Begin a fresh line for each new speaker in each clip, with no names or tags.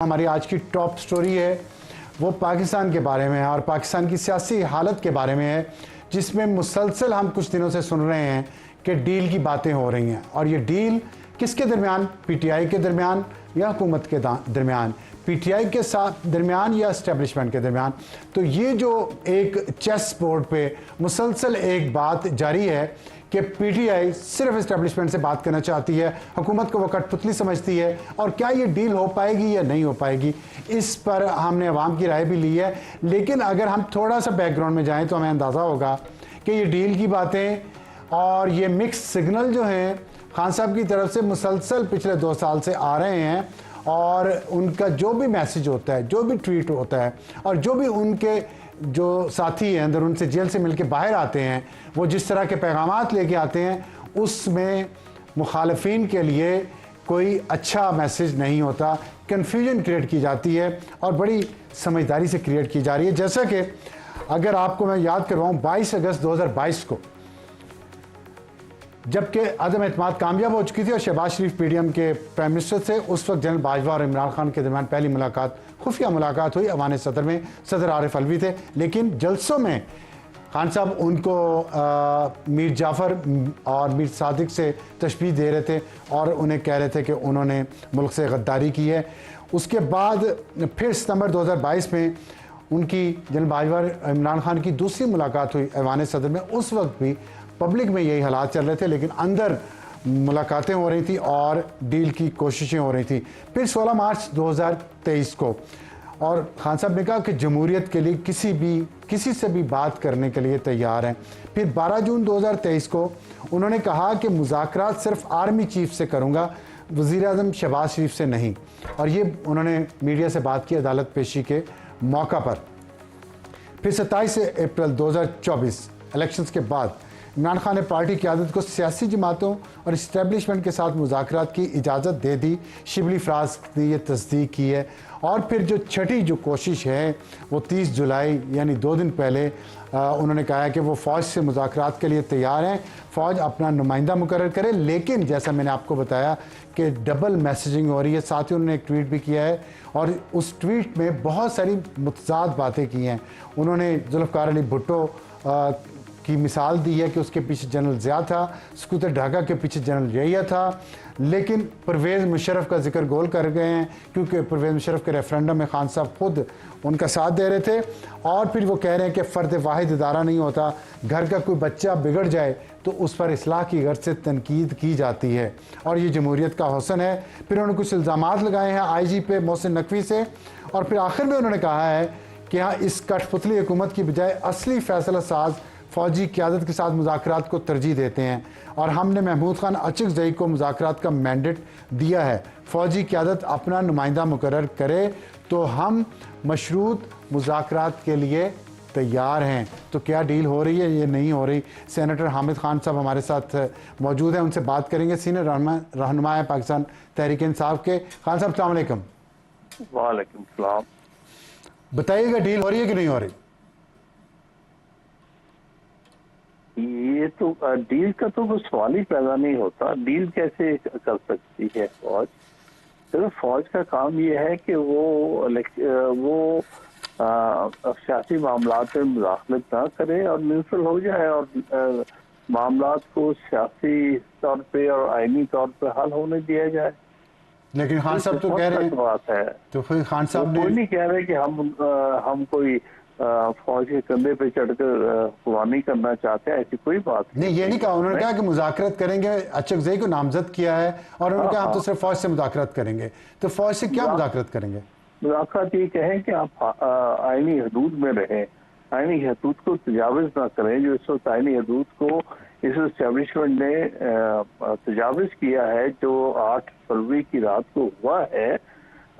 हमारी आज की टॉप स्टोरी है वो पाकिस्तान के बारे में है और पाकिस्तान की सियासी हालत के बारे में है, जिसमें मुसलसल हम कुछ दिनों से सुन रहे हैं कि डील की बातें हो रही हैं। और ये डील किसके दरमियान? पीटीआई के दरमियान या हुकूमत के दरमियान, पीटीआई के साथ दरमियान या इस्टेब्लिशमेंट के दरमियान। तो ये जो एक चेस बोर्ड पे मुसलसल एक बात जारी है कि पीटीआई सिर्फ इस्टेब्लिशमेंट से बात करना चाहती है, हुकूमत को वो कठपुतली समझती है, और क्या ये डील हो पाएगी या नहीं हो पाएगी, इस पर हमने अवाम की राय भी ली है। लेकिन अगर हम थोड़ा सा बैकग्राउंड में जाएं तो हमें अंदाज़ा होगा कि ये डील की बातें और ये मिक्स सिग्नल जो हैं खान साहब की तरफ से मुसलसल पिछले 2 साल से आ रहे हैं, और उनका जो भी मैसेज होता है, जो भी ट्वीट होता है, और जो भी उनके जो साथी हैं अंदर उनसे जेल से मिलके बाहर आते हैं, वो जिस तरह के पैगामात लेके आते हैं, उसमें मुखालफिन के लिए कोई अच्छा मैसेज नहीं होता। कन्फ्यूजन क्रिएट की जाती है और बड़ी समझदारी से क्रिएट की जा रही है। जैसा कि अगर आपको मैं याद करवाऊँ, 22 अगस्त 2022 को जबकि अदम एतमाद कामयाब हो चुकी थी और शहबाज शरीफ पीडीएम के प्राइम मिनिस्टर से उस वक्त जनरल बाजवा और इमरान खान के दरमियान पहली मुलाकात, खुफिया मुलाकात हुई अवान सदर में। सदर आरिफ अलवी थे, लेकिन जलसों में खान साहब उनको मीर जाफ़र और मीर सादिक से तशबीह दे रहे थे और उन्हें कह रहे थे कि उन्होंने मुल्क से गद्दारी की है। उसके बाद फिर सितंबर 2022 में उनकी जनरल बाजवा और इमरान खान की दूसरी मुलाकात हुई अवान सदर में। उस वक्त भी पब्लिक में यही हालात चल रहे थे, लेकिन अंदर मुलाकातें हो रही थी और डील की कोशिशें हो रही थी। फिर 16 मार्च 2023 को और खान साहब ने कहा कि जमहूरियत के लिए किसी से भी बात करने के लिए तैयार हैं। फिर 12 जून 2023 को उन्होंने कहा कि मुज़ाकरात सिर्फ आर्मी चीफ से करूँगा, वज़ीर आज़म शहबाज शरीफ से नहीं। और ये उन्होंने मीडिया से बात की अदालत पेशी के मौका पर। फिर 27 अप्रैल 2024 इलेक्शंस के बाद इमरान खान ने पार्टी क़यादत को सियासी जमातों और इस्टेब्लिशमेंट के साथ मुज़ाकरात की इजाज़त दे दी। शिबली फराज ने यह तस्दीक की है। और फिर जो छठी जो कोशिश है वो 30 जुलाई यानी 2 दिन पहले उन्होंने कहा है कि वो फ़ौज से मुज़ाकरात के लिए तैयार हैं, फ़ौज अपना नुमाइंदा मुकर्रर करे। लेकिन जैसा मैंने आपको बताया कि डबल मैसेजिंग हो रही है। साथ ही उन्होंने एक ट्वीट भी किया है और उस ट्वीट में बहुत सारी मुतज़ाद बातें की हैं। उन्होंने जुल्फ़िकार अली भुट्टो की मिसाल दी है कि उसके पीछे जनरल ज़िया था, सकूतर ढाका के पीछे जनरल यहिया था। लेकिन परवेज़ मुशर्रफ का जिक्र गोल कर गए हैं, क्योंकि परवेज़ मुशर्रफ के रेफरेंडम में खान साहब खुद उनका साथ दे रहे थे। और फिर वो कह रहे हैं कि फ़र्द वाहिद इदारा नहीं होता, घर का कोई बच्चा बिगड़ जाए तो उस पर इस्लाह की गर्ज से तनकीद की जाती है और ये जमहूरियत का हुस्न है। फिर उन्होंने कुछ इल्ज़ामात लगाए हैं आईजी पे मोहसिन नकवी से, और फिर आखिर में उन्होंने कहा है कि हाँ, इस कठपुतली हुकूमत की बजाय असली फैसला साज फ़ौजी क़यादत के साथ मुज़ाकरात को तरजीह देते हैं। और हमने महमूद खान अचकज़ई को मुज़ाकरात का मैंडेट दिया है। फ़ौजी क़यादत अपना नुमाइंदा मुकर्रर करे तो हम मशरूत मुज़ाकरात के लिए तैयार हैं। तो क्या डील हो रही है, ये नहीं हो रही? सेनेटर हामिद खान साहब हमारे साथ मौजूद हैं, उनसे बात करेंगे। सीनियर रहनुमा है पाकिस्तान तहरीक इंसाफ के। खान साहब अस्सलाम वालेकुम।
वालेकुम सलाम।
बताइएगा, डील हो रही है कि नहीं हो रही?
ये तो डील का तो कोई सवाल ही पैदा नहीं होता। डील कैसे कर सकती है फौज? सिर्फ फौज का काम ये है कि वो सियासी मामलात में मुदाखलत ना करे और न्यूट्रल हो जाए और मामलात को सियासी तौर पे और आईनी तौर पे हल होने दिया जाए।
लेकिन खान साहब तो कह रहे हैं,
बात है
तो फिर खान साहब
कोई नहीं कह रहे कि हम कोई फौज के कंधे पे चढ़कर कुर्बानी करना चाहते हैं, ऐसी कोई बात
नहीं। ये नहीं कहा, उन्होंने कहा कि मुज़ाकरत करेंगे। अचकज़ई को नामजद किया है और उन्होंने कहा हम तो सिर्फ फौज से मुज़ाकरत करेंगे। तो फौज से क्या मुज़ाकरत करेंगे?
मुज़ाकरत ये कहें कि आप आईनी हदूद में रहें, आईनी हदूद को तजाविज़ ना करें। जो इस वक्त आईनी हदूद को इस एस्टेब्लिशमेंट ने तजाविज़ किया है, जो 8 फरवरी की रात को हुआ है,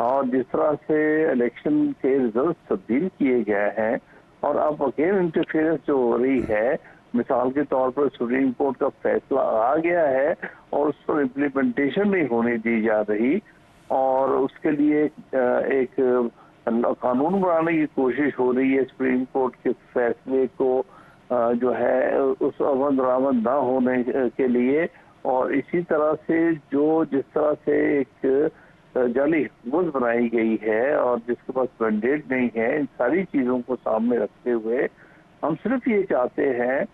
और जिस तरह से इलेक्शन के रिजल्ट तब्दील किए गए हैं और अब अगेन इंटरफेरेंस जो हो रही है, मिसाल के तौर पर सुप्रीम कोर्ट का फैसला आ गया है और उस पर इम्प्लीमेंटेशन नहीं होने दी जा रही, और उसके लिए एक कानून बनाने की कोशिश हो रही है सुप्रीम कोर्ट के फैसले को जो है उस अमल दरामद ना होने के लिए। और इसी तरह से जिस तरह से एक जाली हुकूमत बनाई गई है और जिसके पास मैंडेट नहीं है, इन सारी चीजों को सामने रखते हुए हम सिर्फ ये चाहते हैं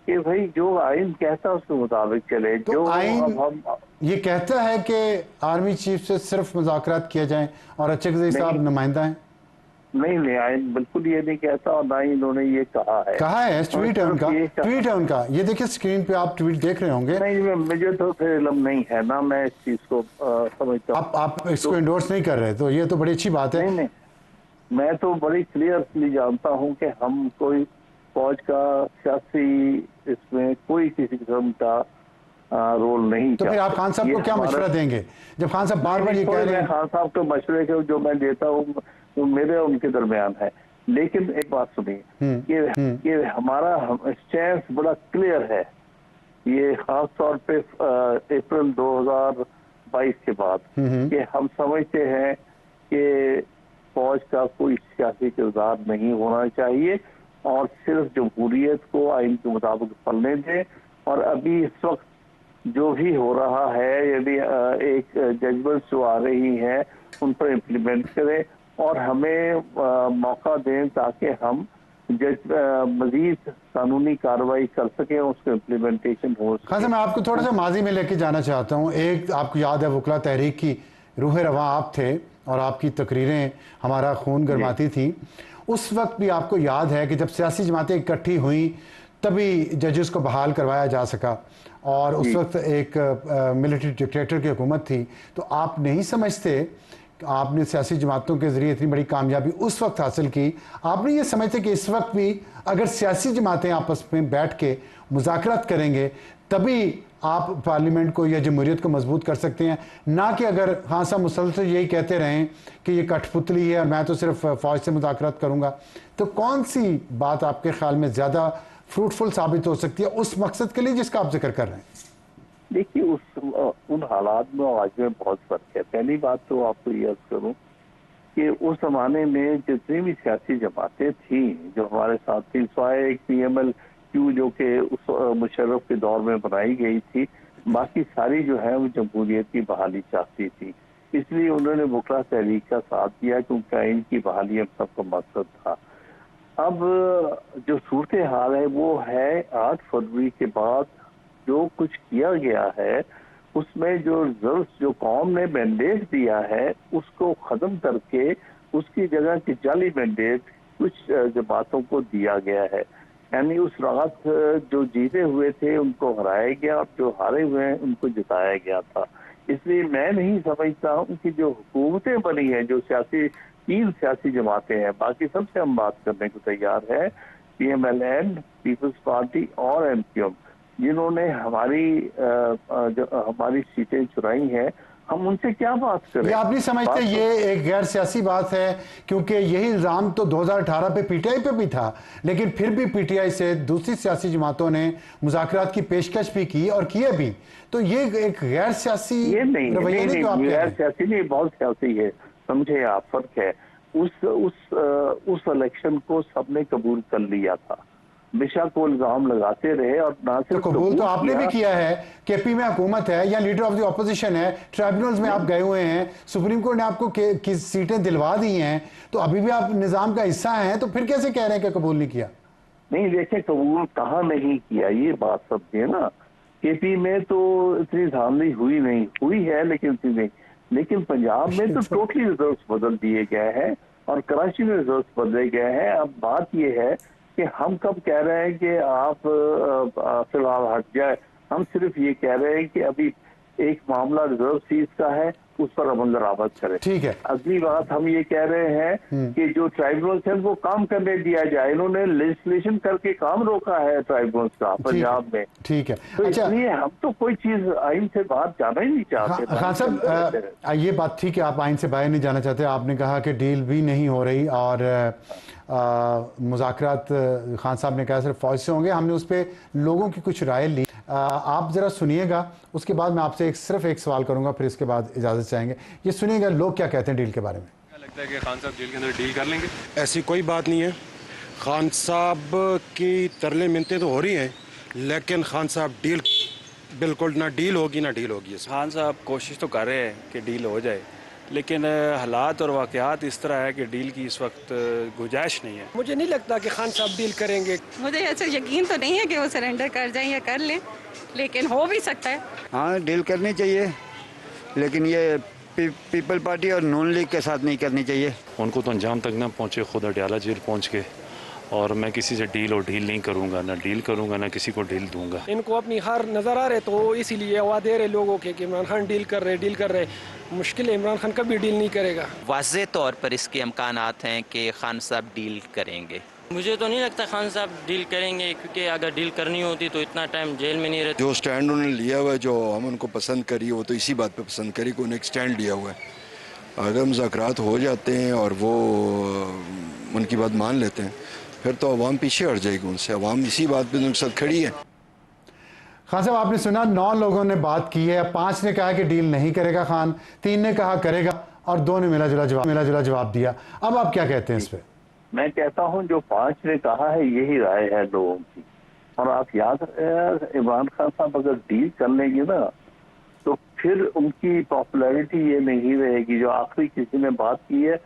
कि भाई जो आइन कहता है उसके मुताबिक चले।
तो
जो
आइन
अब हम
ये कहता है कि आर्मी चीफ से सिर्फ मुज़ाकरात किए जाएं और अच्छे साहब नुमाइंदा हैं।
नहीं, आइन बिल्कुल ये नहीं कहता और ना ही इन्होंने ये कहा है।
ट्वीट है उनका, ट्वीट है उनका, ये देखिए स्क्रीन पे आप ट्वीट देख रहे होंगे।
नहीं, मुझे तो फिर इल्म नहीं है ना, मैं इस चीज को समझता हूँ।
आप इसको इंडोर्स नहीं कर रहे, तो ये तो बड़ी अच्छी बात है।
नहीं, मैं तो बड़ी क्लियरली जानता हूँ कि हम कोई फौज का सियासी इसमें कोई किसी किस्म का रोल नहीं।
तो फिर आप खान साहब को क्या मशवरा देंगे जब खान साहब बार बार ये कह रहे हैं?
खान साहब के मशवरे के जो मैं देता हूँ वो मेरे और उनके दरमियान है, लेकिन एक बात सुनिए कि हमारा स्टैंस बड़ा क्लियर है। ये खास तौर पे अप्रैल 2022 के बाद कि हम समझते हैं कि फौज का कोई सियासी किरदार नहीं होना चाहिए और सिर्फ जमहूरियत को आइन के मुताबिक चलने दें। और अभी इस वक्त जो भी हो रहा है, यदि एक जजमेंट जो आ रही है उन पर इम्प्लीमेंट करें और हमें मौका दें ताकि हम मजीद कानूनी कार्रवाई कर सकें, उसका इम्प्लीमेंटेशन हो सके।
खान साहब, मैं आपको थोड़ा सा माजी में लेके जाना चाहता हूँ। एक आपको याद है वकला तहरीक की रूह रवां आप थे और आपकी तकरीरें हमारा खून गरमाती थी। उस वक्त भी आपको याद है कि जब सियासी जमातें इकट्ठी हुई तभी जजेस को बहाल करवाया जा सका और उस वक्त एक मिलिट्री डिक्टेटर की हुकूमत थी। तो आप नहीं समझते आपने सियासी जमातों के ज़रिए इतनी बड़ी कामयाबी उस वक्त हासिल की, आप नहीं ये समझते कि इस वक्त भी अगर सियासी जमातें आपस में बैठ के मुज़ाकरात करेंगे तभी आप पार्लियामेंट को या जमहूरियत को मजबूत कर सकते हैं, ना कि अगर खान साहब मुसलसल यही कहते रहें कि ये कठपुतली है और मैं तो सिर्फ फ़ौज से मुज़ाकरात करूँगा? तो कौन सी बात आपके ख्याल में ज़्यादा फ्रूटफुल साबित हो सकती है उस मकसद के लिए जिसका आप जिक्र कर रहे हैं?
देखिए, उन हालात में आज में बहुत फर्क है। पहली बात तो आपको ये अर्ज करूं कि उस जमाने में जितनी भी सियासी जमातें थी जो हमारे साथ थी, स्वाय एक PMLQ जो कि उस मुशर्रफ के दौर में बनाई गई थी, बाकी सारी जो है वो जमहूरियत की बहाली चाहती थी। इसलिए उन्होंने वकला तहरीक का साथ दिया क्योंकि आइन की बहाली हम सबका मकसद था। अब जो सूरत हाल है वो है 8 फरवरी के बाद जो कुछ किया गया है उसमें जो रिजल्ट जो कौम ने मैंडेट दिया है उसको खत्म करके उसकी जगह की जाली मैंडेट कुछ जमातों को दिया गया है। यानी उस रात जो जीते हुए थे उनको हराया गया और जो हारे हुए हैं उनको जिताया गया था। इसलिए मैं नहीं समझता हूँ कि जो हुकूमतें बनी है, जो 3 सियासी जमातें हैं, बाकी सबसे हम बात करने को तैयार है, PMLN, पीपल्स पार्टी और MQM, जिन्होंने हमारी सीटें चुराई हैं, हम उनसे क्या बात करें?
ये आप नहीं समझते ये एक गैर सियासी बात है? क्योंकि यही इल्ज़ाम तो 2018 पे PTI पे भी था, लेकिन फिर भी PTI से दूसरी सियासी जमातों ने मुज़ाकरात की पेशकश भी की और किए भी। तो ये एक गैर सियासी रवैया नहीं,
गैर सियासी नहीं, बहुत सियासी है। समझे आप, फर्क है। उस इलेक्शन को सबने कबूल कर लिया था, बेशक वो इल्जाम लगाते रहे और ना सिर्फ
कबूल तो आपने भी किया है। KP में हुकूमत है या लीडर ऑफ द ऑपोजिशन है, ट्राइब्यूनल्स में आप गए हुए हैं, सुप्रीम कोर्ट ने आपको सीटें दिलवा दी हैं, तो अभी भी आप निजाम का हिस्सा हैं, तो फिर कैसे कह रहे हैं कि कबूल नहीं किया?
नहीं, देखिए, कबूल कहाँ नहीं किया, ये बात समझिए ना। KP में तो इतनी धांधली हुई है लेकिन पंजाब में तो टोटली रिजल्ट बदल दिए गए हैं और कराची में रिजल्ट बदले गए हैं। अब बात यह है कि हम कब कह रहे हैं कि आप फिलहाल हट जाए, हम सिर्फ ये कह रहे हैं कि अभी एक मामला रिजर्व सीट का है, उस पर अमल दरामद करें।
ठीक है।
अगली बात हम ये कह रहे हैं कि जो ट्राइब्यूनल्स हैं वो काम करने दिया जाए। इन्होंने लेजिस्लेशन करके काम रोका है ट्राइब्यूनल्स का पंजाब में।
ठीक है।
तो अच्छा, इसलिए हम तो कोई चीज आइन से बाहर जाना ही नहीं चाहते।
खान साहब, ये बात थी कि आप आइन से बाहर नहीं जाना चाहते। आपने कहा कि डील भी नहीं हो रही और मुज़ाकरात खान साहब ने कहा सिर्फ फौज से होंगे। हमने उस पर लोगों की कुछ राय ली, आप ज़रा सुनिएगा, उसके बाद मैं आपसे सिर्फ एक सवाल करूंगा, फिर इसके बाद इजाज़त चाहेंगे। ये सुनिएगा लोग क्या कहते हैं डील के बारे में।
क्या लगता है कि खान साहब जेल के अंदर डील कर लेंगे?
ऐसी कोई बात नहीं है। खान साहब की तरले मिन्नतें तो हो रही हैं, लेकिन खान साहब डील बिल्कुल ना डील होगी।
खान साहब कोशिश तो कर रहे हैं कि डील हो जाए,
लेकिन हालात और वाक़यात इस तरह है कि डील की इस वक्त गुंजाइश नहीं है।
मुझे नहीं लगता कि खान साहब डील करेंगे।
मुझे ऐसा यकीन तो नहीं है कि वो सरेंडर कर जाएं या कर लें, लेकिन हो भी सकता है।
हाँ, डील करनी चाहिए, लेकिन ये पीपल पार्टी और नून लीग के साथ नहीं करनी चाहिए।
उनको तो अंजाम तक ना पहुँचे, खुद अडयाला जेल पहुँच के, और मैं किसी से डील नहीं करूँगा, ना डील करूँगा ना किसी को डील दूंगा।
इनको अपनी हार नज़र आ रहे तो इसीलिए आवाज़ दे रहे लोगों के कि इमरान खान डील कर रहे। मुश्किल है, इमरान खान कभी डील नहीं करेगा।
वाज़े तौर पर इसके इम्कानात हैं कि खान साहब डील करेंगे।
मुझे तो नहीं लगता खान साहब डील करेंगे, क्योंकि अगर डील करनी होती तो इतना टाइम जेल में नहीं रहते।
जो स्टैंड उन्होंने लिया हुआ है, जो हम उनको पसंद करी, वो तो इसी बात पे पसंद करी कि उन्होंने एक स्टैंड लिया हुआ है। अगर मुज़ाकरात हो जाते हैं और वो उनकी बात मान लेते हैं, फिर तो अवाम पीछे हट जाएगी उनसे। अवाम इसी बात पे उनके साथ खड़ी है।
खान साहब, आपने सुना 9 लोगों ने बात की है, 5 ने कहा कि डील नहीं करेगा खान, 3 ने कहा करेगा और 2 ने मिला जुला जवाब दिया। अब आप क्या कहते हैं इस पे?
मैं कहता हूं जो 5 ने कहा है यही राय है लोगों की। और आप याद रखें, इमरान खान साहब अगर डील कर लेंगे ना तो फिर उनकी पॉपुलैरिटी ये नहीं रहेगी। जो आखिरी किसी ने बात की है,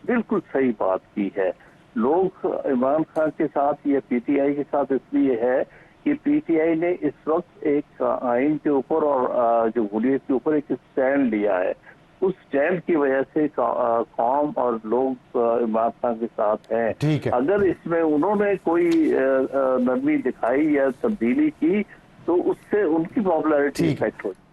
बिल्कुल सही बात की है। लोग इमरान खान के साथ या पीटीआई के साथ इसलिए है कि पीटीआई ने इस वक्त एक आइन के ऊपर और जो हुर्रियत के ऊपर एक स्टैंड लिया है। उस स्टैंड की वजह से कौम और लोग इमरान खान के साथ हैं।
ठीक है।
अगर इसमें उन्होंने कोई नरमी दिखाई या तब्दीली की तो उससे उनकी पॉपुलैरिटी इफेक्ट होगी।